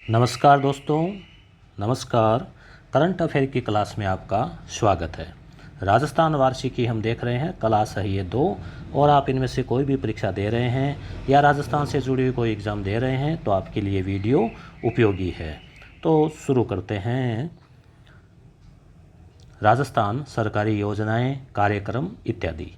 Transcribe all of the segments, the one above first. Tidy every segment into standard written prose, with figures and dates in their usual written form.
नमस्कार दोस्तों। नमस्कार। करंट अफेयर की क्लास में आपका स्वागत है। राजस्थान वार्षिकी हम देख रहे हैं, क्लास है ये 2। और आप इनमें से कोई भी परीक्षा दे रहे हैं या राजस्थान से जुड़ी हुई कोई एग्ज़ाम दे रहे हैं तो आपके लिए वीडियो उपयोगी है। तो शुरू करते हैं। राजस्थान सरकारी योजनाएं, कार्यक्रम इत्यादि।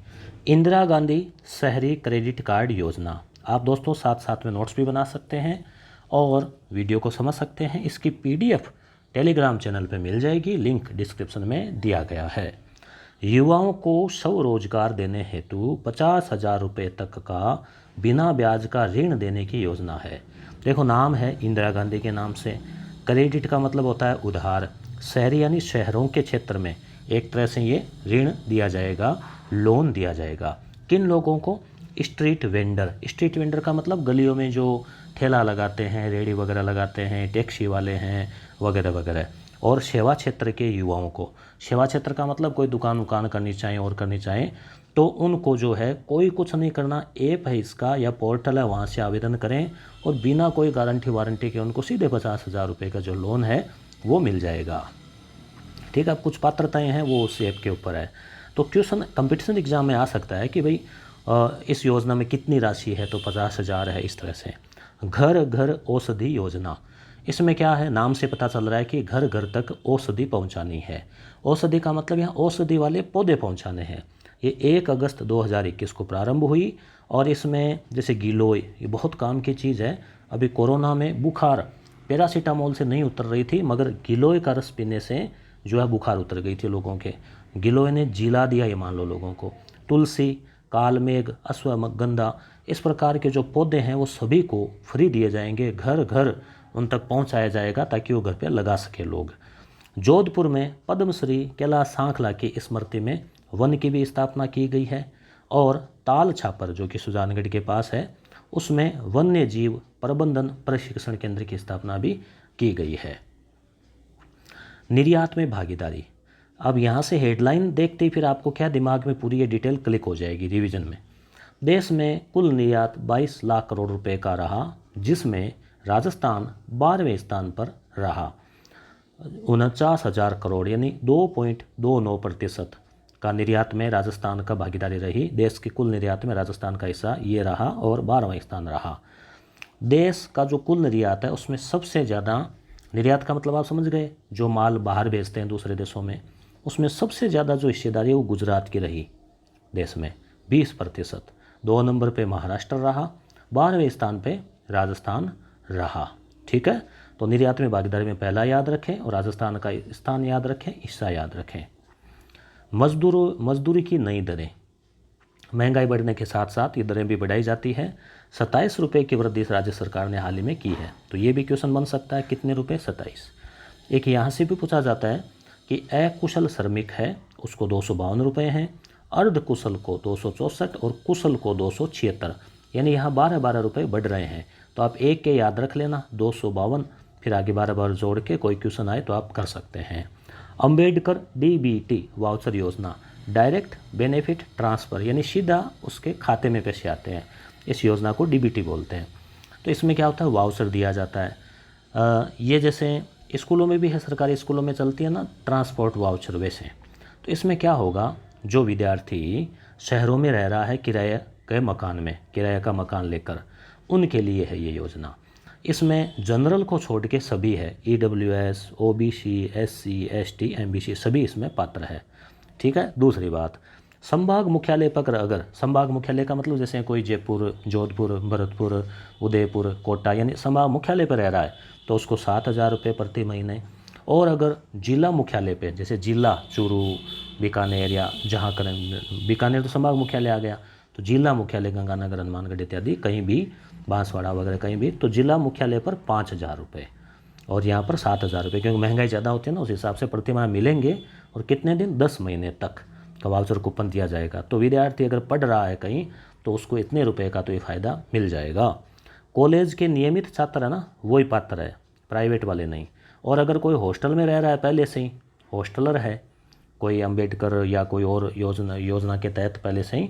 इंदिरा गांधी शहरी क्रेडिट कार्ड योजना। आप दोस्तों साथ साथ में नोट्स भी बना सकते हैं और वीडियो को समझ सकते हैं। इसकी पीडीएफ टेलीग्राम चैनल पे मिल जाएगी, लिंक डिस्क्रिप्शन में दिया गया है। युवाओं को स्वरोजगार देने हेतु 50,000 रुपये तक का बिना ब्याज का ऋण देने की योजना है। देखो, नाम है इंदिरा गांधी के नाम से। क्रेडिट का मतलब होता है उधार। शहरी यानी शहरों के क्षेत्र में एक तरह से ये ऋण दिया जाएगा, लोन दिया जाएगा। किन लोगों को? Street vendor. स्ट्रीट वेंडर का मतलब गलियों में जो ठेला लगाते हैं, रेहड़ी वगैरह लगाते हैं, टैक्सी वाले हैं वगैरह वगैरह। और सेवा क्षेत्र के युवाओं को। सेवा क्षेत्र का मतलब कोई दुकान करनी चाहें और करनी चाहें तो उनको जो है कोई कुछ नहीं करना, ऐप है इसका या पोर्टल है, वहाँ से आवेदन करें और बिना कोई गारंटी वारंटी के उनको सीधे 50,000 रुपये का जो लोन है वो मिल जाएगा। ठीक है, अब कुछ पात्रताएं हैं वो उस ऐप के ऊपर है। तो क्वेश्चन कंपटीशन एग्जाम में आ सकता है कि भाई इस योजना में कितनी राशि है, तो 50,000 है। इस तरह से घर घर औषधि योजना, इसमें क्या है, नाम से पता चल रहा है कि घर घर तक औषधि पहुंचानी है। औषधि का मतलब यहाँ औषधि वाले पौधे पहुंचाने हैं। ये 1 अगस्त 2021 को प्रारंभ हुई और इसमें जैसे गिलोय, ये बहुत काम की चीज़ है। अभी कोरोना में बुखार पैरासीटामोल से नहीं उतर रही थी, मगर गिलोय का रस पीने से जो है बुखार उतर गई थी लोगों के। गिलोय ने जिला दिया, ये मान लो लोगों को। तुलसी, कालमेघ, अश्वगंधा, इस प्रकार के जो पौधे हैं वो सभी को फ्री दिए जाएंगे, घर घर उन तक पहुंचाया जाएगा ताकि वो घर पे लगा सके लोग। जोधपुर में पद्मश्री कैलाश सांखला की स्मृति में वन की भी स्थापना की गई है। और ताल छापर जो कि सुजानगढ़ के पास है, उसमें वन्य जीव प्रबंधन प्रशिक्षण केंद्र की स्थापना भी की गई है। निर्यात में भागीदारी। अब यहाँ से हेडलाइन देखते ही फिर आपको क्या दिमाग में पूरी ये डिटेल क्लिक हो जाएगी रिवीजन में। देश में कुल निर्यात 22 लाख करोड़ रुपए का रहा, जिसमें राजस्थान 12वें स्थान पर रहा। 49,000 करोड़ यानी 2.29% का निर्यात में राजस्थान का भागीदारी रही। देश के कुल निर्यात में राजस्थान का हिस्सा ये रहा और 12वां स्थान रहा। देश का जो कुल निर्यात है उसमें सबसे ज़्यादा, निर्यात का मतलब आप समझ गए, जो माल बाहर भेजते हैं दूसरे देशों में, उसमें सबसे ज़्यादा जो हिस्सेदारी है वो गुजरात की रही देश में, 20%। 2 नंबर पे महाराष्ट्र रहा, 12वें स्थान पे राजस्थान रहा। ठीक है, तो निर्यात में भागीदारी में पहला याद रखें और राजस्थान का स्थान याद रखें, हिस्सा याद रखें। मजदूरी की नई दरें। महंगाई बढ़ने के साथ साथ ये दरें भी बढ़ाई जाती है। 27 रुपये की वृद्धि राज्य सरकार ने हाल ही में की है। तो ये भी क्वेश्चन बन सकता है, कितने रुपए? 27। एक यहाँ से भी पूछा जाता है कि अकुशल श्रमिक है उसको 252 रुपये हैं, अर्धकुशल को 264 और कुशल को 276, यानी यहाँ 12-12 रुपये बढ़ रहे हैं। तो आप एक के याद रख लेना, 252, फिर आगे 12 जोड़ के कोई क्वेश्चन आए तो आप कर सकते हैं। अंबेडकर डीबीटी वाउचर योजना, डायरेक्ट बेनिफिट ट्रांसफ़र, यानी सीधा उसके खाते में पैसे आते हैं, इस योजना को डीबीटी बोलते हैं। तो इसमें क्या होता है, वाउचर दिया जाता है। ये जैसे स्कूलों में भी है, सरकारी स्कूलों में चलती है ना ट्रांसपोर्ट वाउचर, वैसे। तो इसमें क्या होगा, जो विद्यार्थी शहरों में रह रहा है किराए के मकान में, किराए का मकान लेकर, उनके लिए है ये योजना। इसमें जनरल को छोड़ के सभी है, EWS, OBC, SC, ST, MBC सभी इसमें पात्र है। ठीक है। दूसरी बात, संभाग मुख्यालय पर अगर, संभाग मुख्यालय का मतलब जैसे कोई जयपुर, जोधपुर, भरतपुर, उदयपुर, कोटा, यानी संभाग मुख्यालय पर रह रहा है तो उसको 7,000 रुपये प्रति महीने। और अगर जिला मुख्यालय पे, जैसे जिला चूरू, बीकानेर या जहाँ करें, बीकानेर तो संभाग मुख्यालय आ गया, तो जिला मुख्यालय गंगानगर, हनुमानगढ़ इत्यादि कहीं भी, बांसवाड़ा वगैरह कहीं भी, तो जिला मुख्यालय पर 5,000 रुपये और यहाँ पर 7,000 रुपये, क्योंकि महंगाई ज़्यादा होती है ना, उस हिसाब से प्रति माह मिलेंगे। और कितने दिन? 10 महीने तक का वाउचर कूपन दिया जाएगा। तो विद्यार्थी अगर पढ़ रहा है कहीं तो उसको इतने रुपए का तो ये फ़ायदा मिल जाएगा। कॉलेज के नियमित छात्र है ना, वही पात्र है, प्राइवेट वाले नहीं। और अगर कोई हॉस्टल में रह रहा है पहले से ही, हॉस्टलर है कोई अंबेडकर या कोई और योजना के तहत पहले से ही,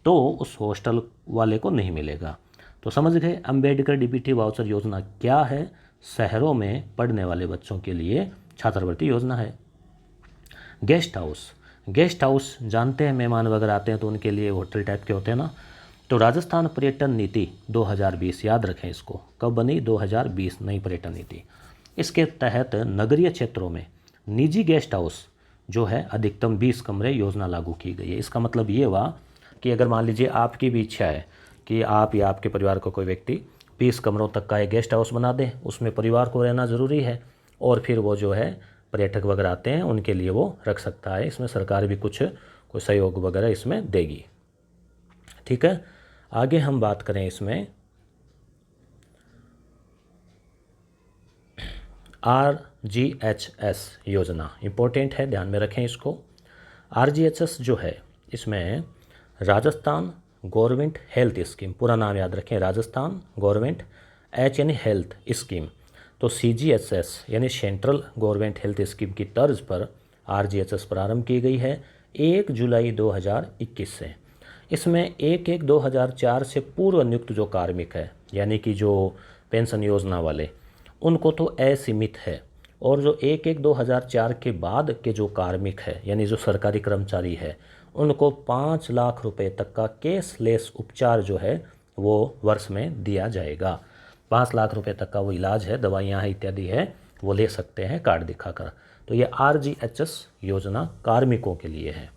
तो उस हॉस्टल वाले को नहीं मिलेगा। तो समझ गए अंबेडकर डीबीटी वाउचर योजना क्या है, शहरों में पढ़ने वाले बच्चों के लिए छात्रवृत्ति योजना है। गेस्ट हाउस जानते हैं, मेहमान वगैरह आते हैं तो उनके लिए होटल टाइप के होते हैं ना। तो राजस्थान पर्यटन नीति 2020, याद रखें इसको, कब बनी? 2020 नई पर्यटन नीति। इसके तहत नगरीय क्षेत्रों में निजी गेस्ट हाउस जो है अधिकतम 20 कमरे योजना लागू की गई है। इसका मतलब ये हुआ कि अगर मान लीजिए आपकी भी इच्छा है कि आप या आपके परिवार का कोई व्यक्ति 20 कमरों तक का एक गेस्ट हाउस बना दें, उसमें परिवार को रहना ज़रूरी है, और फिर वो जो है पर्यटक वगैरह आते हैं उनके लिए वो रख सकता है। इसमें सरकार भी कुछ कोई सहयोग वगैरह इसमें देगी। ठीक है, आगे हम बात करें इसमें RGHS योजना, इम्पोर्टेंट है, ध्यान में रखें इसको। RGHS जो है इसमें राजस्थान गवर्नमेंट हेल्थ स्कीम, पूरा नाम याद रखें, राजस्थान गवर्नमेंट, H यानी हेल्थ स्कीम, तो CGHS यानी सेंट्रल गवर्नमेंट हेल्थ स्कीम की तर्ज पर RGHS प्रारंभ की गई है 1 जुलाई 2021 से। इसमें 1/1/2004 से पूर्व नियुक्त जो कार्मिक है, यानी कि जो पेंशन योजना वाले, उनको तो असीमित है, और जो 1/1/2004 के बाद के जो कार्मिक है यानी जो सरकारी कर्मचारी है, उनको 5 लाख रुपए तक का कैशलेस उपचार जो है वो वर्ष में दिया जाएगा। 5 लाख रुपए तक का वो इलाज है, दवाइयाँ हैं इत्यादि है, वो ले सकते हैं कार्ड दिखाकर। तो ये RGHS योजना कार्मिकों के लिए है।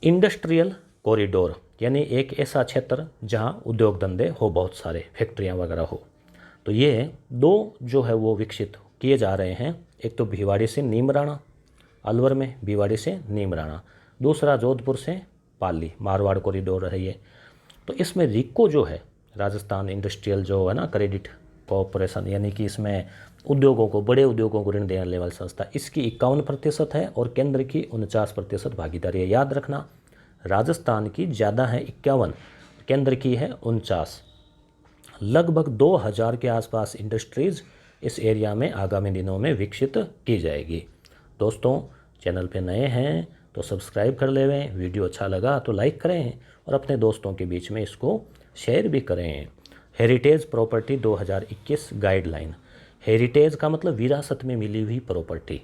इंडस्ट्रियल कॉरिडोर यानी एक ऐसा क्षेत्र जहाँ उद्योग धंधे हो, बहुत सारे फैक्ट्रियाँ वगैरह हो, तो ये 2 जो है वो विकसित किए जा रहे हैं। एक तो भिवाड़ी से नीमराणा, अलवर में भिवाड़ी से नीमराणा, दूसरा जोधपुर से पाली, मारवाड़ कॉरिडोर है ये। तो इसमें रिको जो है, राजस्थान इंडस्ट्रियल जो है ना क्रेडिट कॉरपोरेशन, यानी कि इसमें उद्योगों को, बड़े उद्योगों को ऋण देने वाली संस्था, इसकी 51% है और केंद्र की 49% भागीदारी है। याद रखना, राजस्थान की ज़्यादा है 51, केंद्र की है 49। लगभग 2000 के आसपास इंडस्ट्रीज़ इस एरिया में आगामी दिनों में विकसित की जाएगी। दोस्तों, चैनल पे नए हैं तो सब्सक्राइब कर लेवें, वीडियो अच्छा लगा तो लाइक करें और अपने दोस्तों के बीच में इसको शेयर भी करें। हेरिटेज प्रॉपर्टी 2021 गाइडलाइन, हेरिटेज का मतलब विरासत में मिली हुई प्रॉपर्टी।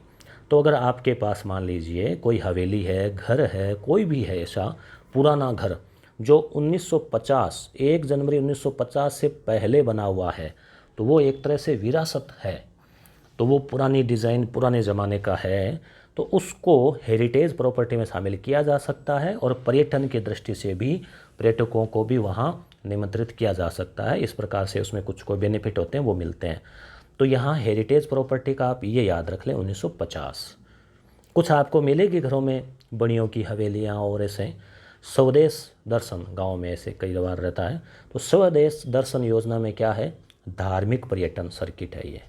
तो अगर आपके पास मान लीजिए कोई हवेली है, घर है, कोई भी है ऐसा पुराना घर जो 1950, 1 जनवरी 1950 से पहले बना हुआ है, तो वो एक तरह से विरासत है, तो वो पुरानी डिज़ाइन, पुराने ज़माने का है, तो उसको हेरिटेज प्रॉपर्टी में शामिल किया जा सकता है और पर्यटन की दृष्टि से भी पर्यटकों को भी वहाँ निमंत्रित किया जा सकता है। इस प्रकार से उसमें कुछ कोई बेनिफिट होते हैं वो मिलते हैं। तो यहाँ हेरिटेज प्रॉपर्टी का आप ये याद रख लें 1950। कुछ आपको मिलेगी घरों में बड़ियों की हवेलियाँ और ऐसे। स्वदेश दर्शन, गांव में ऐसे कई बार रहता है, तो स्वदेश दर्शन योजना में क्या है? धार्मिक पर्यटन सर्किट है ये।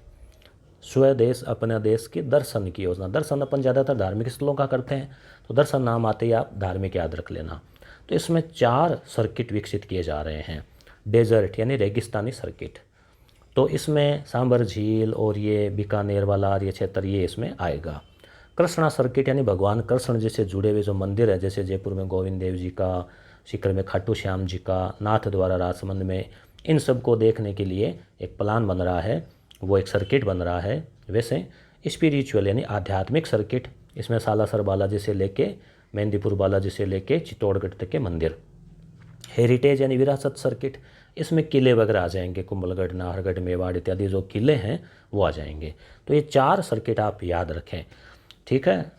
स्वदेश अपने देश के दर्शन की योजना, दर्शन अपन ज़्यादातर धार्मिक स्थलों का करते हैं, तो दर्शन नाम आते ही आप धार्मिक याद रख लेना। तो इसमें 4 सर्किट विकसित किए जा रहे हैं। डेजर्ट यानी रेगिस्तानी सर्किट, तो इसमें सांबर झील और ये बीकानेर वाला ये क्षेत्र ये इसमें आएगा। कृष्णा सर्किट यानी भगवान कृष्ण जैसे जुड़े हुए जो मंदिर है, जैसे जयपुर में गोविंद देव जी का, सीकर में खाटू श्याम जी का, नाथ द्वारा राजसमंद में, इन सब को देखने के लिए एक प्लान बन रहा है, वो एक सर्किट बन रहा है। वैसे स्पिरिचुअल यानी आध्यात्मिक सर्किट, इसमें सालासर बालाजी से लेके मेहंदीपुर बालाजी से लेके चित्तौड़गढ़ तक के मंदिर। हेरिटेज यानी विरासत सर्किट, इसमें किले वगैरह आ जाएंगे, कुंभलगढ़, नाहरगढ़, मेवाड़ इत्यादि जो किले हैं वो आ जाएंगे। तो ये 4 सर्किट आप याद रखें, ठीक है।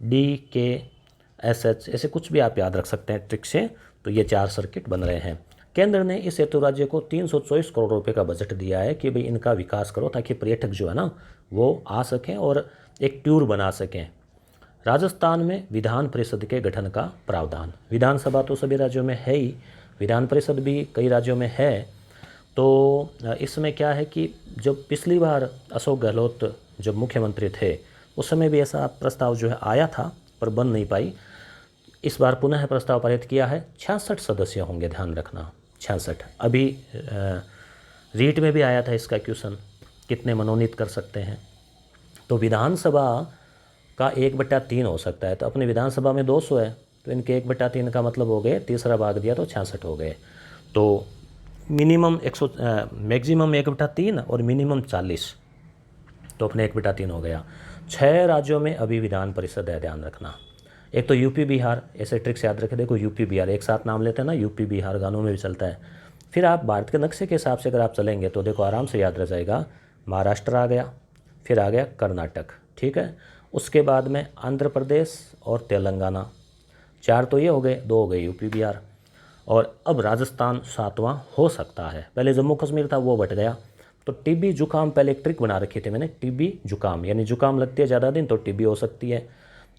DKSH ऐसे कुछ भी आप याद रख सकते हैं ट्रिक से। तो ये 4 सर्किट बन रहे हैं। केंद्र ने इस हेतु राज्य को 324 करोड़ रुपए का बजट दिया है कि भाई इनका विकास करो, ताकि पर्यटक जो है ना वो आ सकें और एक टूर बना सकें। राजस्थान में विधान परिषद के गठन का प्रावधान, विधानसभा तो सभी राज्यों में है ही, विधान परिषद भी कई राज्यों में है। तो इसमें क्या है कि जब पिछली बार अशोक गहलोत जब मुख्यमंत्री थे, उस समय भी ऐसा प्रस्ताव जो है आया था पर बन नहीं पाई। इस बार पुनः प्रस्ताव पारित किया है। 66 सदस्य होंगे, ध्यान रखना 66। अभी रीट में भी आया था इसका क्वेश्चन, कितने मनोनीत कर सकते हैं। तो विधानसभा का 1/3 हो सकता है, तो अपनी विधानसभा में 200 है, तो इनके 1/3 का मतलब हो गए, तीसरा भाग दिया तो 66 हो गए। तो मिनिमम 100 मैक्सिमम 1/3 और मिनिमम 40, तो अपने 1/3 हो गया। 6 राज्यों में अभी विधान परिषद है, ध्यान रखना। एक तो यूपी बिहार, ऐसे ट्रिक्स याद रखे, देखो यूपी बिहार एक साथ नाम लेते हैं ना, यूपी बिहार गानों में भी चलता है। फिर आप भारत के नक्शे के हिसाब से अगर आप चलेंगे तो देखो आराम से याद रह जाएगा। महाराष्ट्र आ गया, फिर आ गया कर्नाटक, ठीक है। उसके बाद में आंध्र प्रदेश और तेलंगाना, 4 तो ये हो गए, 2 हो गए यूपी बिहार। और अब राजस्थान 7वां हो सकता है। पहले जम्मू कश्मीर था, वो बट गया। तो टीबी जुकाम पहले एक ट्रिक बना रखी थी मैंने, टीबी जुकाम, यानी जुकाम लगती है ज़्यादा दिन तो टीबी हो सकती है।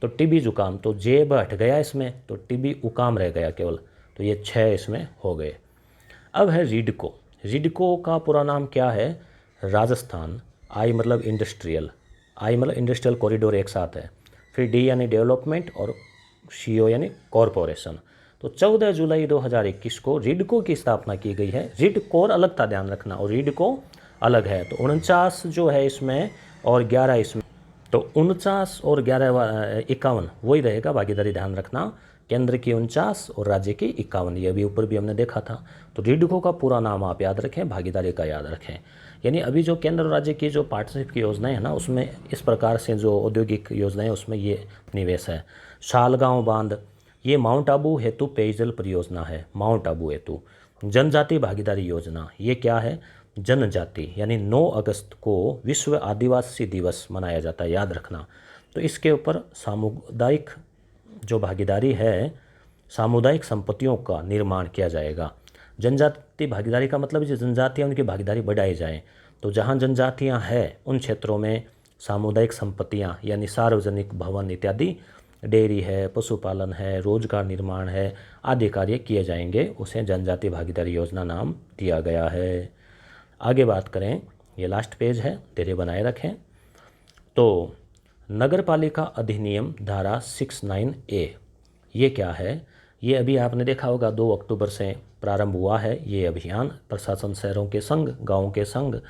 तो टीबी जुकाम, तो जेब हट गया इसमें, तो टीबी उकाम रह गया केवल। तो ये 6 इसमें हो गए। अब है रीडको। रीडको का पूरा नाम क्या है? राजस्थान, आई मतलब इंडस्ट्रियल, आई मतलब इंडस्ट्रियल कॉरिडोर एक साथ है। फिर डी यानी डेवलपमेंट और सीओ यानी कॉरपोरेशन। तो 14 जुलाई 2021 को रीडको की स्थापना की गई है। रीडकोर अलग था, ध्यान रखना, और रीडको अलग है। तो 49 जो है इसमें और 11 इसमें, तो 49 और 11 51 वही रहेगा भागीदारी, ध्यान रखना। केंद्र की 49 और राज्य की 51, ये अभी ऊपर भी हमने देखा था। तो रीडको का पूरा नाम आप याद रखें, भागीदारी का याद रखें। यानी अभी जो केंद्र और राज्य की जो पार्टनरशिप की योजनाएं है ना, उसमें इस प्रकार से जो औद्योगिक योजनाएं उसमें ये निवेश है। शालगांव बांध, ये माउंट आबू हेतु पेयजल परियोजना है, माउंट आबू हेतु। जनजाति भागीदारी योजना, ये क्या है? जनजाति, यानी 9 अगस्त को विश्व आदिवासी दिवस मनाया जाता है, याद रखना। तो इसके ऊपर सामुदायिक जो भागीदारी है, सामुदायिक संपत्तियों का निर्माण किया जाएगा। जनजाति भागीदारी का मतलब जो जनजातियाँ उनकी भागीदारी बढ़ाई जाए। तो जहाँ जनजातियाँ हैं उन क्षेत्रों में सामुदायिक संपत्तियाँ यानी सार्वजनिक भवन इत्यादि, डेयरी है, पशुपालन है, रोजगार निर्माण है आदि कार्य किए जाएंगे, उसे जनजाति भागीदारी योजना नाम दिया गया है। आगे बात करें, ये लास्ट पेज है, धैर्य बनाए रखें। तो नगरपालिका अधिनियम धारा 69A, ये क्या है? ये अभी आपने देखा होगा 2 अक्टूबर से प्रारंभ हुआ है ये अभियान, प्रशासन शहरों के संग, गाँवों के संग।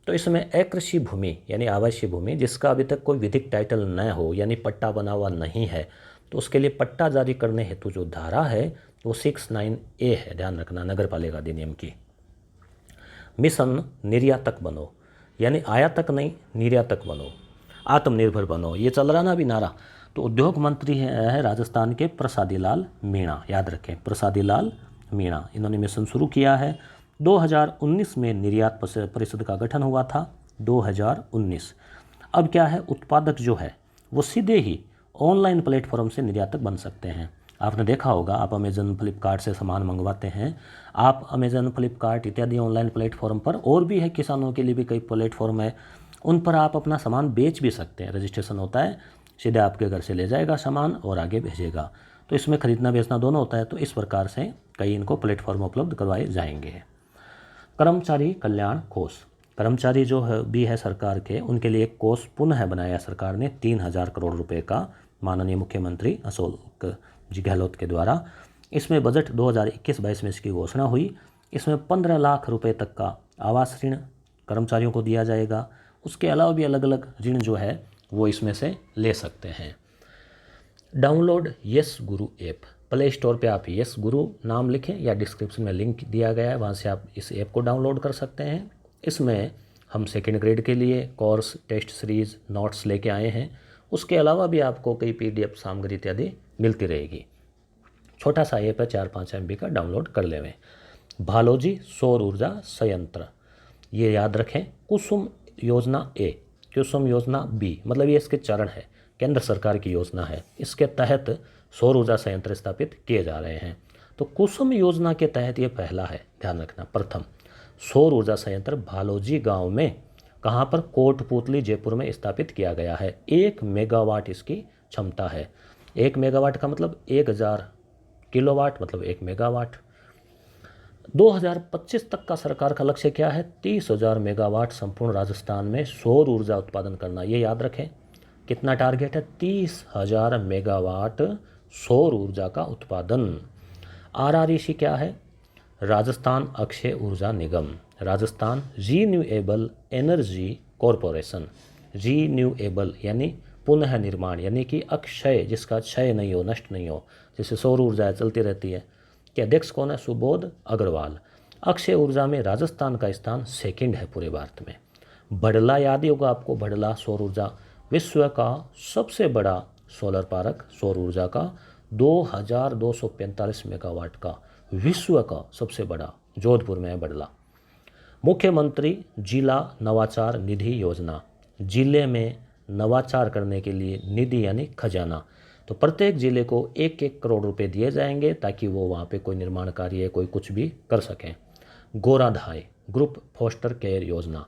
तो इसमें अकृषि भूमि यानी आवासीय भूमि जिसका अभी तक कोई विधिक टाइटल न हो, यानी पट्टा बना हुआ नहीं है, तो उसके लिए पट्टा जारी करने हेतु जो धारा है वो 69A है, ध्यान रखना, नगरपालिका अधिनियम की। मिशन निर्यातक बनो, यानी आयातक नहीं, निर्यातक बनो, आत्मनिर्भर बनो, ये चल रहा ना अभी नारा। तो उद्योग मंत्री है राजस्थान के प्रसादी लाल मीणा, याद रखें, प्रसादी लाल मीणा, इन्होंने मिशन शुरू किया है। 2019 में निर्यात परिषद का गठन हुआ था, 2019। अब क्या है, उत्पादक जो है वो सीधे ही ऑनलाइन प्लेटफॉर्म से निर्यातक बन सकते हैं। आपने देखा होगा, आप अमेज़न फ्लिपकार्ट से सामान मंगवाते हैं, आप अमेज़न फ्लिपकार्ट इत्यादि ऑनलाइन प्लेटफॉर्म पर, और भी है किसानों के लिए भी कई प्लेटफॉर्म है, उन पर आप अपना सामान बेच भी सकते हैं। रजिस्ट्रेशन होता है, सीधे आपके घर से ले जाएगा सामान और आगे भेजेगा। तो इसमें खरीदना बेचना दोनों होता है। तो इस प्रकार से कई इनको प्लेटफॉर्म उपलब्ध करवाए जाएंगे। कर्मचारी कल्याण कोष, कर्मचारी जो है भी है सरकार के, उनके लिए एक कोष पुनः बनाया सरकार ने 3000 करोड़ रुपए का, माननीय मुख्यमंत्री अशोक जी गहलोत के द्वारा। इसमें बजट 2021-22 में इसकी घोषणा हुई। इसमें 15 लाख रुपए तक का आवास ऋण कर्मचारियों को दिया जाएगा। उसके अलावा भी अलग अलग ऋण जो है वो इसमें से ले सकते हैं। डाउनलोड यस गुरु ऐप, प्ले स्टोर पे आप यस गुरु नाम लिखें या डिस्क्रिप्शन में लिंक दिया गया है, वहाँ से आप इस ऐप को डाउनलोड कर सकते हैं। इसमें हम सेकेंड ग्रेड के लिए कोर्स, टेस्ट सीरीज़, नोट्स लेके आए हैं। उसके अलावा भी आपको कई PDF सामग्री इत्यादि मिलती रहेगी। छोटा सा ऐप है, 4-5 MB का, डाउनलोड कर लेवें। भालोजी सौर ऊर्जा संयंत्र, ये याद रखें। कुसुम योजना A, कुसुम योजना B, मतलब ये इसके चरण है, केंद्र सरकार की योजना है। इसके तहत सौर ऊर्जा संयंत्र स्थापित किए जा रहे हैं। तो कुसुम योजना के तहत ये पहला है, ध्यान रखना, प्रथम सौर ऊर्जा संयंत्र भालोजी गांव में, कहाँ पर, कोटपूतली जयपुर में स्थापित किया गया है। 1 मेगावाट इसकी क्षमता है। 1 मेगावाट का मतलब 1000 किलोवाट, मतलब 1 मेगावाट। 2025 तक का सरकार का लक्ष्य क्या है? 30,000 मेगावाट संपूर्ण राजस्थान में सौर ऊर्जा उत्पादन करना। ये याद रखें, कितना टारगेट है? 30,000 मेगावाट सौर ऊर्जा का उत्पादन। RREC क्या है? Rajasthan Akshay Urja Nigam, Rajasthan renewable energy corporation. Renewable यानी पुनः निर्माण, यानी कि अक्षय, जिसका क्षय नहीं हो, नष्ट नहीं हो, जैसे सौर ऊर्जा चलती रहती है। के अध्यक्ष कौन है? सुबोध अग्रवाल। अक्षय ऊर्जा में राजस्थान का स्थान सेकंड है पूरे भारत में। बड़ला याद ही होगा आपको, बड़ला सौर ऊर्जा विश्व का सबसे बड़ा सोलर पार्क, सौर ऊर्जा का 2245 मेगावाट का विश्व का सबसे बड़ा, जोधपुर में है बड़ला। मुख्यमंत्री जिला नवाचार निधि योजना, जिले में नवाचार करने के लिए निधि यानी खजाना, तो प्रत्येक जिले को 1-1 करोड़ रुपए दिए जाएंगे ताकि वो वहाँ पे कोई निर्माण कार्य कोई कुछ भी कर सकें। गोराधाय ग्रुप फोस्टर केयर योजना,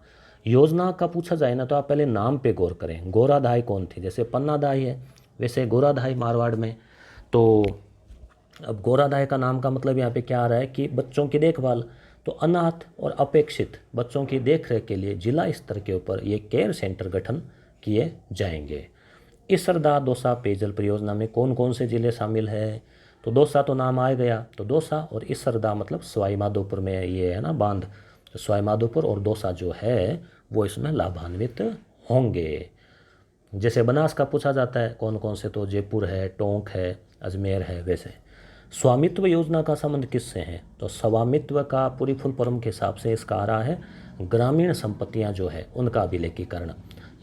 योजना का पूछा जाए ना तो आप पहले नाम पे गौर करें। गोराधाय कौन थी, जैसे पन्नाधाय है वैसे गोराधाय मारवाड़ में। तो अब गोराधाय का नाम का मतलब यहाँ पे क्या आ रहा है कि बच्चों की देखभाल, तो अनाथ और अपेक्षित बच्चों की देखरेख के लिए जिला स्तर के ऊपर ये केयर सेंटर गठन किए जाएंगे। इसरदा दौसा पेयजल परियोजना में कौन कौन से जिले शामिल है, तो दौसा तो नाम आ गया, तो दौसा और इसरदा मतलब सवाई माधोपुर में ये है ना बांध, तो सवाई माधोपुर और दौसा जो है वो इसमें लाभान्वित होंगे। जैसे बनास का पूछा जाता है कौन कौन से, तो जयपुर है, टोंक है, अजमेर है। वैसे स्वामित्व योजना का संबंध किससे है, तो स्वामित्व का पूरी फुल फॉर्म के हिसाब से इसका आ रहा है ग्रामीण संपत्तियां जो है उनका अभिलेखीकरण,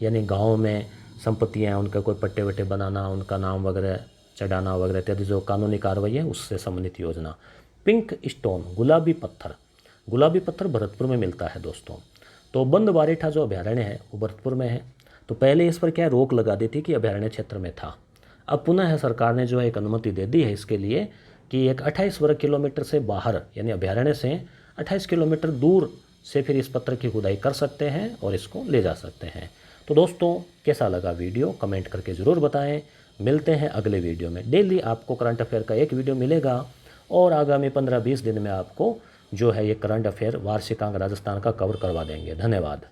यानी गाँव में संपत्तियाँ उनका कोई पट्टे वट्टे बनाना, उनका नाम वगैरह चढ़ाना वगैरह इत्यादि जो कानूनी कार्रवाई है उससे संबंधित योजना। पिंक स्टोन गुलाबी पत्थर, गुलाबी पत्थर भरतपुर में मिलता है दोस्तों। तो बंद बारेठा जो अभयारण्य है वो भरतपुर में है। तो पहले इस पर क्या रोक लगा दी थी कि अभयारण्य क्षेत्र में था, अब पुनः सरकार ने जो है एक अनुमति दे दी है इसके लिए कि एक 28 वर्ग किलोमीटर से बाहर यानी अभयारण्य से 28 किलोमीटर दूर से फिर इस पत्थर की खुदाई कर सकते हैं और इसको ले जा सकते हैं। तो दोस्तों कैसा लगा वीडियो कमेंट करके ज़रूर बताएं। मिलते हैं अगले वीडियो में। डेली आपको करंट अफेयर का एक वीडियो मिलेगा और आगामी 15-20 दिन में आपको जो है ये करंट अफेयर वार्षिकांक राजस्थान का कवर करवा देंगे। धन्यवाद।